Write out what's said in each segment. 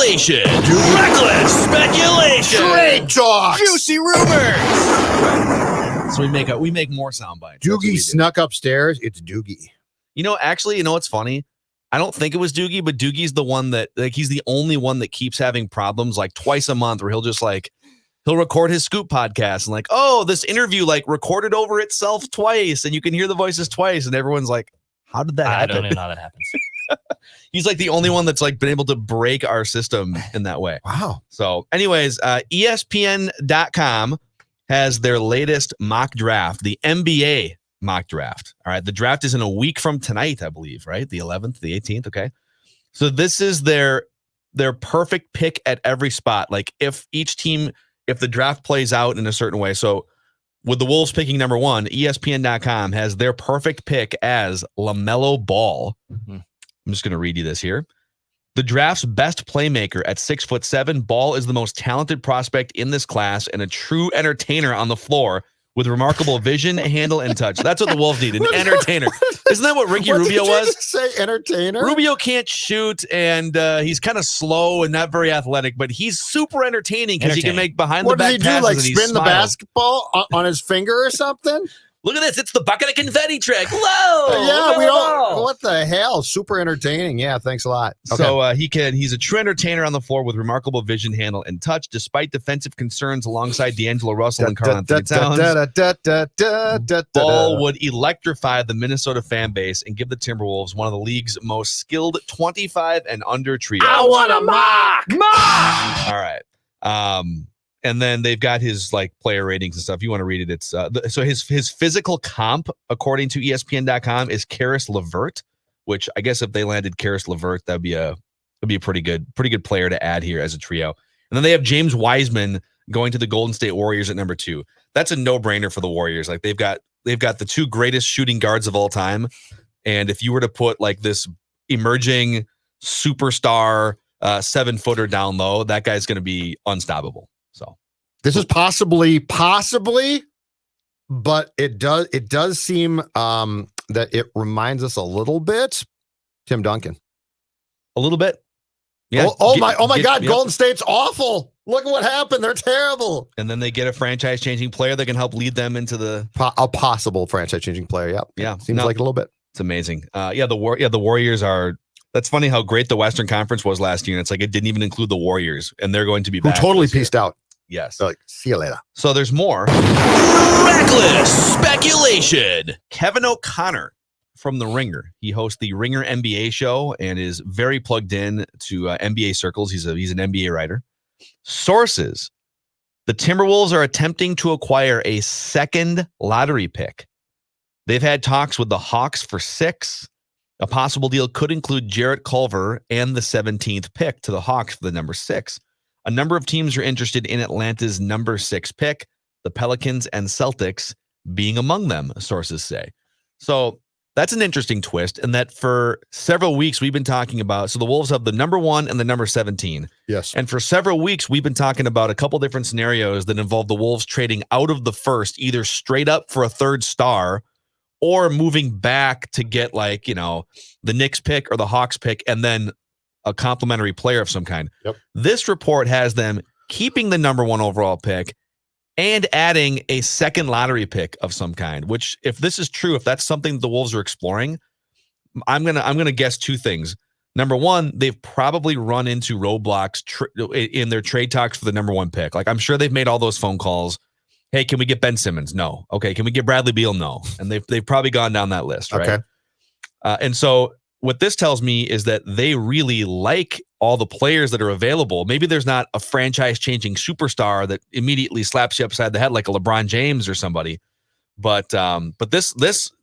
speculation, reckless speculation, trade talks, juicy rumors. So we make more sound bites. Doogie snuck upstairs. It's Doogie. Actually, what's funny? I don't think it was Doogie, but Doogie's the one that he's the only one that keeps having problems like twice a month where he'll just he'll record his Scoop podcast and oh, this interview recorded over itself twice and you can hear the voices twice and everyone's like, how did that happen? I don't even know how that happens. He's the only one that's been able to break our system in that way. Wow. So anyways, ESPN.com has their latest mock draft, the NBA mock draft. All right. The draft is in a week from tonight, I believe, right? The 11th, the 18th. Okay. So this is their perfect pick at every spot. If the draft plays out in a certain way. So with the Wolves picking number 1, ESPN.com has their perfect pick as LaMelo Ball. Mm-hmm. I'm just going to read you this here. The draft's best playmaker at 6'7", Ball is the most talented prospect in this class and a true entertainer on the floor with remarkable vision, handle, and touch. That's what the Wolves need, an entertainer. Isn't that what Ricky Rubio was? Say entertainer? Rubio can't shoot, and he's kind of slow and not very athletic, but he's super entertaining because he can make behind-the-back passes. What does he do, spin the basketball on his finger or something? Look at this. It's the bucket of confetti trick. Whoa. Yeah, we don't. What the hell? Super entertaining. Yeah, thanks a lot. Okay. So he's a true entertainer on the floor with remarkable vision, handle, and touch, despite defensive concerns alongside D'Angelo Russell and Karl-Anthony Towns. Ball would electrify the Minnesota fan base and give the Timberwolves one of the league's most skilled 25 and under trios. I want a mock. All right. And then they've got his player ratings and stuff. You want to read it? It's so his physical comp, according to ESPN.com, is Karis LeVert, which I guess if they landed Karis LeVert, that'd be a pretty good player to add here as a trio. And then they have James Wiseman going to the Golden State Warriors at number 2. That's a no-brainer for the Warriors. They've got the 2 greatest shooting guards of all time. And if you were to put this emerging superstar 7-footer down low, that guy's going to be unstoppable. So this is possibly, but it does seem that it reminds us a little bit Tim Duncan. A little bit. Yeah. Oh my God, yep. Golden State's awful. Look at what happened. They're terrible. And then they get a franchise-changing player that can help lead them into a possible franchise-changing player. Yep. Yeah. Seems like a little bit. It's amazing. The Warriors are. That's funny how great the Western Conference was last year. And it's it didn't even include the Warriors, and they're going to be back. Who totally pieced out. Yes. See you later. So there's more. Reckless speculation. Kevin O'Connor from The Ringer. He hosts the Ringer NBA show and is very plugged in to NBA circles. He's an NBA writer. Sources. The Timberwolves are attempting to acquire a second lottery pick. They've had talks with the Hawks for 6. A possible deal could include Jarrett Culver and the 17th pick to the Hawks for the number 6. A number of teams are interested in Atlanta's number 6 pick, the Pelicans and Celtics being among them, sources say. So that's an interesting twist, and that for several weeks we've been talking about, so the Wolves have the number 1 and the number 17. Yes. And for several weeks we've been talking about a couple different scenarios that involve the Wolves trading out of the first, either straight up for a 3rd star or moving back to get the Knicks pick or the Hawks pick and then a complimentary player of some kind. Yep. This report has them keeping the number 1 overall pick and adding a second lottery pick of some kind, which if this is true, if that's something the Wolves are exploring, I'm going to guess 2 things. Number 1, they've probably run into roadblocks in their trade talks for the number 1 pick. I'm sure they've made all those phone calls. Hey, can we get Ben Simmons? No. Okay. Can we get Bradley Beal? No. And they've probably gone down that list, right? Okay. And so what this tells me is that they really like all the players that are available. Maybe there's not a franchise-changing superstar that immediately slaps you upside the head like a LeBron James or somebody. But this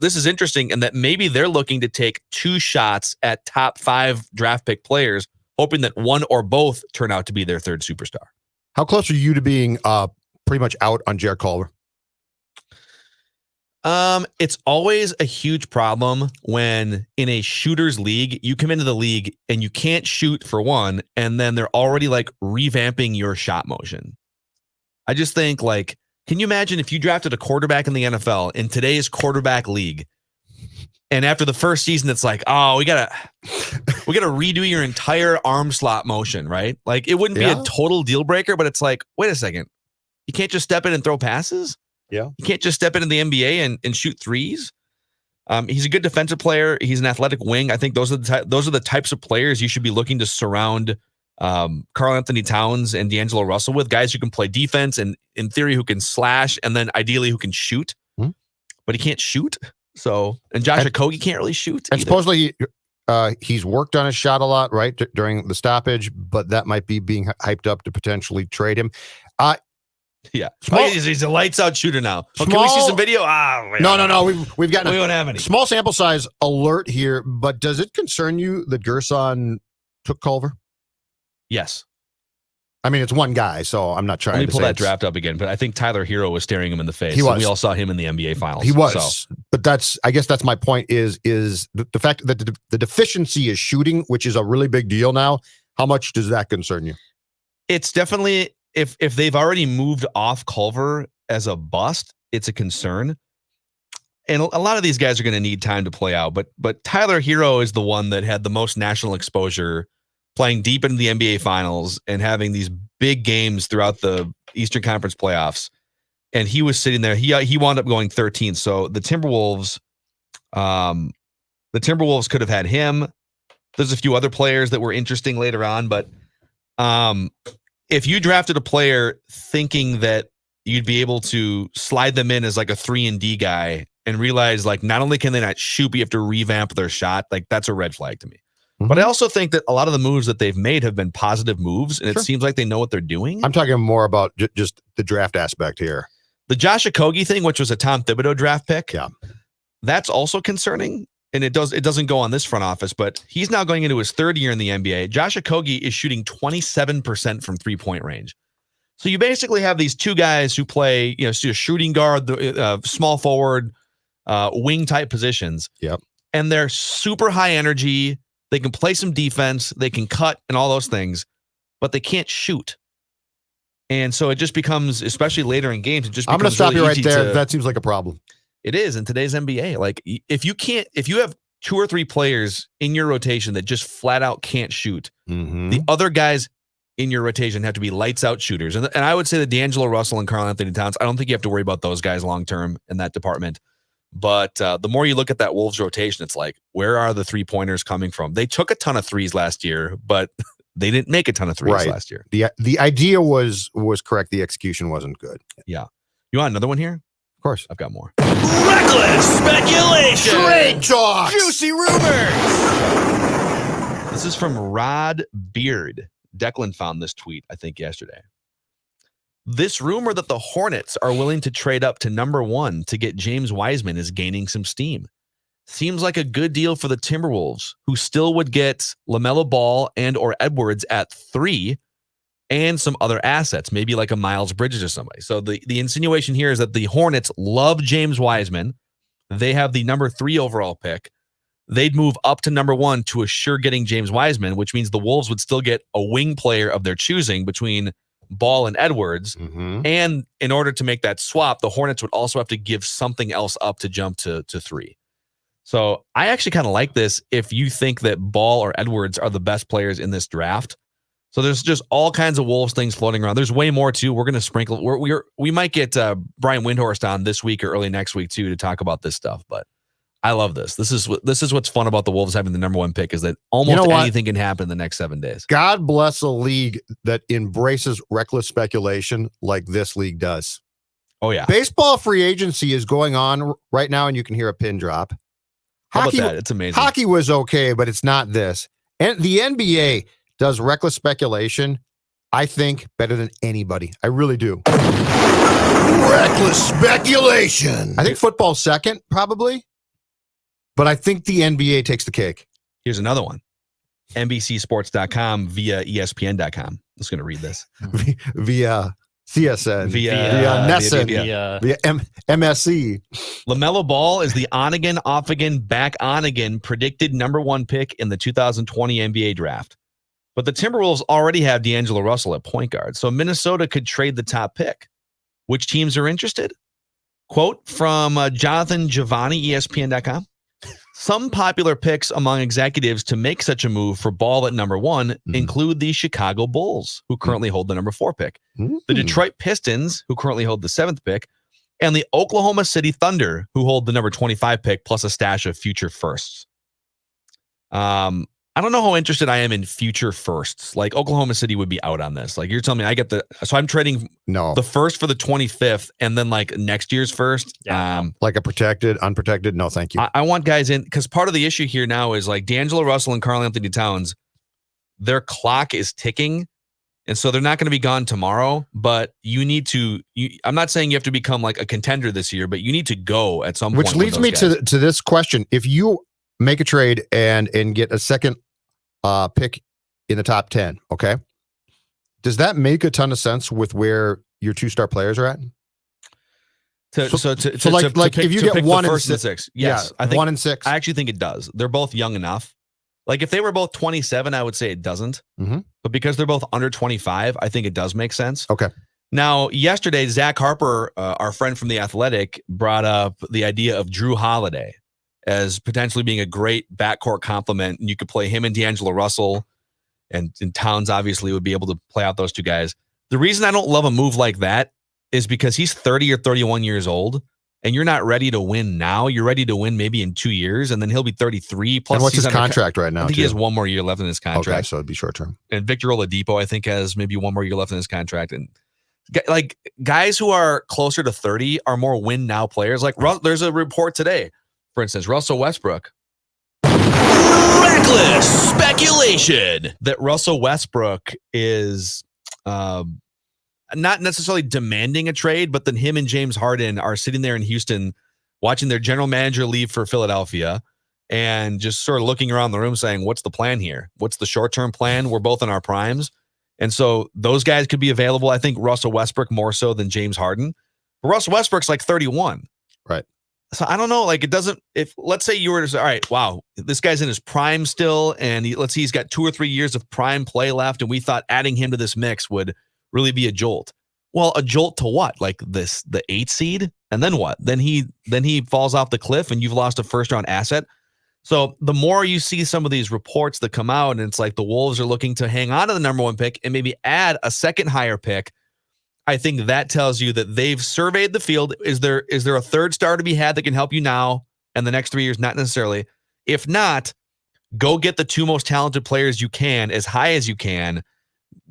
is interesting in that maybe they're looking to take 2 shots at top 5 draft pick players, hoping that one or both turn out to be their 3rd superstar. How close are you to being pretty much out on Jarrett Culver? It's always a huge problem when in a shooter's league, you come into the league and you can't shoot for one, and then they're already revamping your shot motion. I just think can you imagine if you drafted a quarterback in the NFL in today's quarterback league And after the first season, it's like, oh, we gotta redo your entire arm slot motion, right? Like it wouldn't be a total deal breaker, but it's like, wait a second, you can't just step in and throw passes. Yeah, you can't just step into the NBA and shoot threes. He's a good defensive player. He's an athletic wing. I think those are the types of players you should be looking to surround Karl Anthony Towns and D'Angelo Russell with, guys who can play defense and in theory who can slash and then ideally who can shoot. But he can't shoot. So, and Josh Okogie can't really shoot. And supposedly he's worked on his shot a lot, right, during the stoppage, but that might be being hyped up to potentially trade him. Yeah, he's a lights out shooter now. Can we see some video? No. We've got. We don't have any. Small sample size alert here, but does it concern you that Gerson took Culver? Yes. I mean, it's one guy, so I'm not trying to pull that draft up again, but I think Tyler Hero was staring him in the face. He was. We all saw him in the NBA Finals. He was. So. But I guess that's my point is the fact that the deficiency is shooting, which is a really big deal now. How much does that concern you? It's definitely, if they've already moved off Culver as a bust, it's a concern. And a lot of these guys are going to need time to play out, but Tyler Hero is the one that had the most national exposure, playing deep into the NBA Finals and having these big games throughout the Eastern Conference playoffs. And he was sitting there. He wound up going 13th. So the Timberwolves could have had him. There's a few other players that were interesting later on, but if you drafted a player thinking that you'd be able to slide them in as like a 3-and-D guy and realize like not only can they not shoot, but you have to revamp their shot, like that's a red flag to me. But I also think that a lot of the moves that they've made have been positive moves, and it seems like they know what they're doing. I'm talking more about just the draft aspect here. The Josh Okogie thing, which was a Tom Thibodeau draft pick, that's also concerning, and it doesn't go on this front office, but he's now going into his third year in the NBA. Josh Okogie is shooting 27% from three-point range. So you basically have these two guys who play, shooting guard, small forward, wing-type positions. Yep. And they're super high energy. They can play some defense, they can cut and all those things, but they can't shoot. And so it just becomes, especially later in games, I'm going to stop you right there. That seems like a problem. It is in today's NBA. Like if you have 2 or 3 players in your rotation that just flat out can't shoot, the other guys in your rotation have to be lights out shooters. And I would say that D'Angelo Russell and Karl Anthony Towns, I don't think you have to worry about those guys long-term in that department. But the more you look at that Wolves rotation, it's like, where are the 3-pointers coming from? They took a ton of threes last year, but they didn't make a ton of threes last year. The idea was correct. The execution wasn't good. Yeah. You want another one here? Of course. I've got more. Reckless speculation. Trade talk. Juicy rumors. This is from Rod Beard. Declan found this tweet, I think, yesterday. This rumor that the Hornets are willing to trade up to number 1 to get James Wiseman is gaining some steam. Seems like a good deal for the Timberwolves, who still would get LaMelo Ball and or Edwards at 3 and some other assets, maybe like a Miles Bridges or somebody. So the insinuation here is that the Hornets love James Wiseman. They have the number 3 overall pick. They'd move up to number 1 to assure getting James Wiseman, which means the Wolves would still get a wing player of their choosing between Ball and Edwards. And in order to make that swap, the Hornets would also have to give something else up to jump to 3. So I actually kind of like this if you think that Ball or Edwards are the best players in this draft. So there's just all kinds of Wolves things floating around. There's way more too. We're going to sprinkle. We might get Brian Windhorst on this week or early next week too to talk about this stuff. But I love this. This is what's fun about the Wolves having the number 1 pick is that almost anything can happen in the next 7 days. God bless a league that embraces reckless speculation like this league does. Oh yeah. Baseball free agency is going on right now, and you can hear a pin drop. Hockey, how about that? It's amazing. Hockey was okay, but it's not this. And the NBA does reckless speculation, I think, better than anybody. I really do. Reckless speculation. I think football's second, probably. But I think the NBA takes the cake. Here's another one. NBCsports.com via ESPN.com. I'm just going to read this. Via CSN. Via Nesson. Via MSC. LaMelo Ball is the on-again, off-again, back-on-again predicted number 1 pick in the 2020 NBA draft. But the Timberwolves already have D'Angelo Russell at point guard, so Minnesota could trade the top pick. Which teams are interested? Quote from Jonathan Giovanni, ESPN.com. Some popular picks among executives to make such a move for Ball at number 1 include the Chicago Bulls, who currently hold the number 4 pick, the Detroit Pistons, who currently hold the 7th pick, and the Oklahoma City Thunder, who hold the number 25 pick plus a stash of future firsts. I don't know how interested I am in future firsts. Like Oklahoma City would be out on this. Like you're telling me so I'm trading the first for the 25th and then like next year's first. Yeah. Like a protected, unprotected. No, thank you. I want guys in because part of the issue here now is like D'Angelo Russell and Karl Anthony Towns, their clock is ticking. And so they're not going to be gone tomorrow, but you need to, I'm not saying you have to become like a contender this year, but you need to go at some point. Which leads me to this question. If you make a trade and get a second pick in the top 10, okay, does that make a ton of sense with where your 2-star players are at? If you get 1 and 6, yes, I think 1 and 6. I actually think it does. They're both young enough. Like if they were both 27, I would say it doesn't. But because they're both under 25, I think it does make sense. Okay. Now, yesterday, Zach Harper, our friend from The Athletic, brought up the idea of Drew Holiday as potentially being a great backcourt complement. And you could play him and D'Angelo Russell, and Towns obviously would be able to play out those two guys. The reason I don't love a move like that is because he's 30 or 31 years old, and you're not ready to win now. You're ready to win maybe in 2 years, and then he'll be 33. Plus, and what's his contract right now? I think he has 1 more year left in his contract. Okay, so it'd be short term. And Victor Oladipo, I think, has maybe 1 more year left in his contract. And like guys who are closer to 30 are more win now players. Like there's a report today, for instance, Russell Westbrook. Reckless speculation That Russell Westbrook is not necessarily demanding a trade, but then him and James Harden are sitting there in Houston watching their general manager leave for Philadelphia and just sort of looking around the room saying, what's the plan here? What's the short-term plan? We're both in our primes. And so those guys could be available. I think Russell Westbrook more so than James Harden. But Russell Westbrook's like 31. Right. So I don't know. Like it doesn't, if let's say you were to say, all right, wow, this guy's in his prime still. And let's see, he's got 2 or 3 years of prime play left. And we thought adding him to this mix would really be a jolt. Well, a jolt to what? Like the 8 seed? And then what? Then he falls off the cliff and you've lost a first round asset. So the more you see some of these reports that come out and it's like the Wolves are looking to hang on to the number 1 pick and maybe add a second higher pick, I think that tells you that they've surveyed the field. Is there a 3rd star to be had that can help you now and the next 3 years? Not necessarily. If not, go get the 2 most talented players you can as high as you can,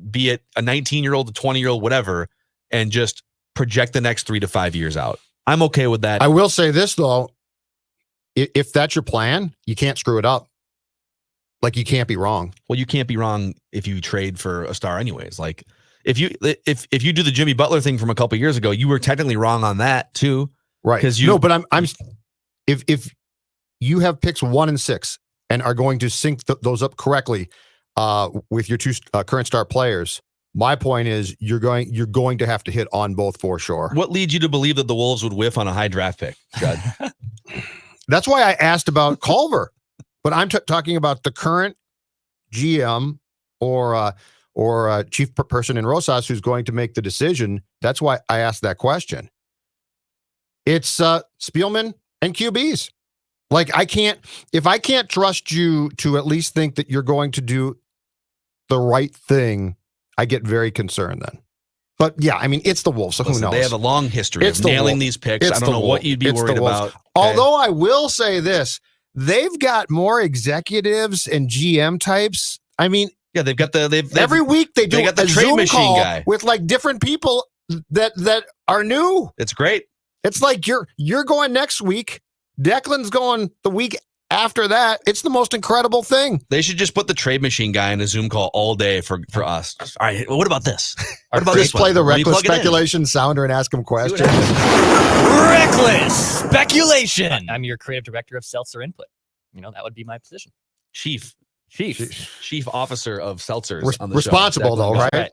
be it a 19-year-old, a 20-year-old, whatever, and just project the next 3 to 5 years out. I'm okay with that. I will say this, though. If that's your plan, you can't screw it up. Like you can't be wrong. Well, you can't be wrong if you trade for a star anyways. Like if you do the Jimmy Butler thing from a couple of years ago, you were technically wrong on that too. Right. But I'm if you have picks 1 and 6 and are going to sync those up correctly with your 2 current star players, my point is you're going to have to hit on both for sure. What leads you to believe that the Wolves would whiff on a high draft pick, Judd? That's why I asked about Culver, but I'm talking about the current GM or chief person in Rosas who's going to make the decision. That's why I asked that question. It's Spielman and QBs. Like if I can't trust you to at least think that you're going to do the right thing, I get very concerned then. But yeah, I mean, it's the Wolves, so who knows? They have a long history of nailing these picks. I don't know what you'd be worried about. Although I will say this, they've got more executives and GM types. I mean, yeah, they've every week they got the a trade Zoom machine call guy with like different people that are new. It's great. It's like you're going next week. Declan's going the week after that. It's the most incredible thing. They should just put the trade machine guy in a Zoom call all day for us. All right, what about this? What about just this play one? the reckless speculation sounder and ask him questions. Reckless speculation. I'm your creative director of Seltzer Input. That would be my position. Chief Chief officer of seltzers on the responsible show. though, right?